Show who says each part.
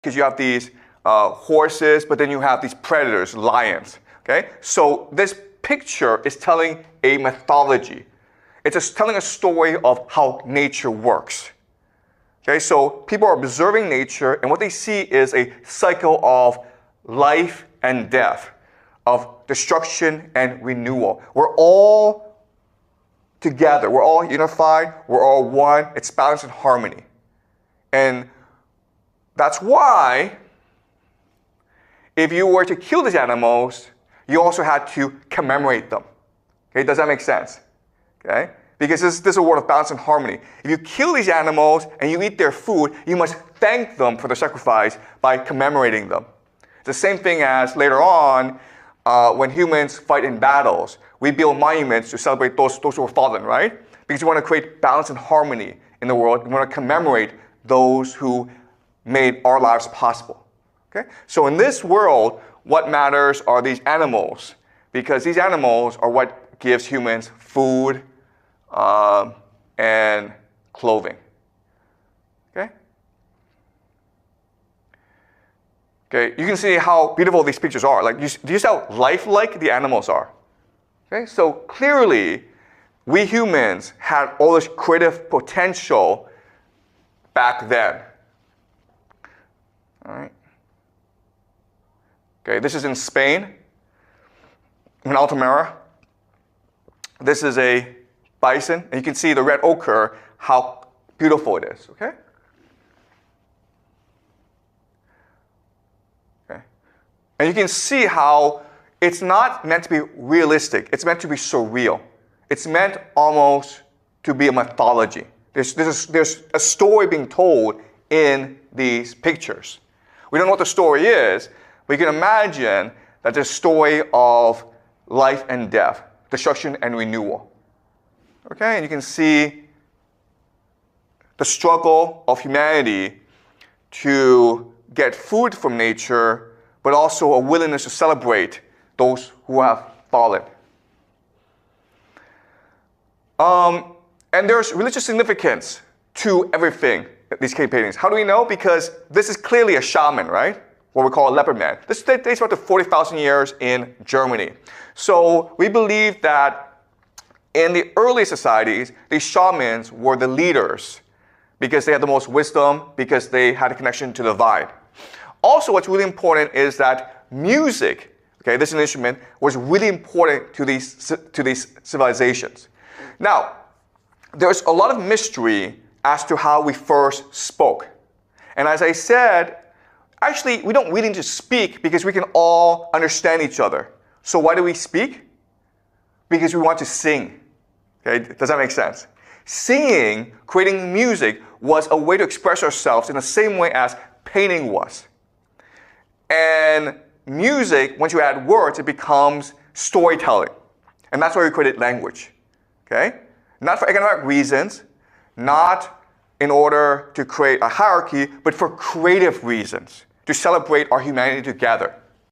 Speaker 1: because you have these horses, but then you have these predators, lions. Okay, so this picture is telling a mythology. It's just telling a story of how nature works. Okay, so people are observing nature, and what they see is a cycle of life and death, of destruction and renewal. We're all together. We're all unified. We're all one. It's balance and harmony. And that's why if you were to kill these animals, you also had to commemorate them. Okay, does that make sense? Okay? Because this is a word of balance and harmony. If you kill these animals and you eat their food, you must thank them for their sacrifice by commemorating them. It's the same thing as later on, when humans fight in battles, we build monuments to celebrate those who were fallen, right? Because we want to create balance and harmony in the world. We want to commemorate those who made our lives possible. Okay? So in this world, what matters are these animals, because these animals are what gives humans food and clothing. Okay? Okay, you can see how beautiful these pictures are. Like, do you see how lifelike the animals are? Okay, so clearly, we humans had all this creative potential back then. All right. Okay, this is in Spain, in Altamira. This is a bison, and you can see the red ochre, how beautiful it is, okay? Okay. And you can see how it's not meant to be realistic. It's meant to be surreal. It's meant almost to be a mythology. There's a story being told in these pictures. We don't know what the story is, but you can imagine that there's a story of life and death, destruction and renewal. Okay, and you can see the struggle of humanity to get food from nature, but also a willingness to celebrate those who have fallen. And there's religious significance to everything, these cave paintings. How do we know? Because this is clearly a shaman, right? What we call a leopard man. This dates back to 40,000 years in Germany. So we believe that in the early societies, these shamans were the leaders because they had the most wisdom, because they had a connection to the divine. Also, what's really important is that music, okay, this is an instrument, was really important to these civilizations. Now, there's a lot of mystery as to how we first spoke. And as I said, actually, we don't really need to speak because we can all understand each other. So why do we speak? Because we want to sing. Okay, does that make sense? Singing, creating music, was a way to express ourselves in the same way as painting was. And music, once you add words, it becomes storytelling. And that's why we created language. Okay? Not for economic reasons, not in order to create a hierarchy, but for creative reasons, to celebrate our humanity together.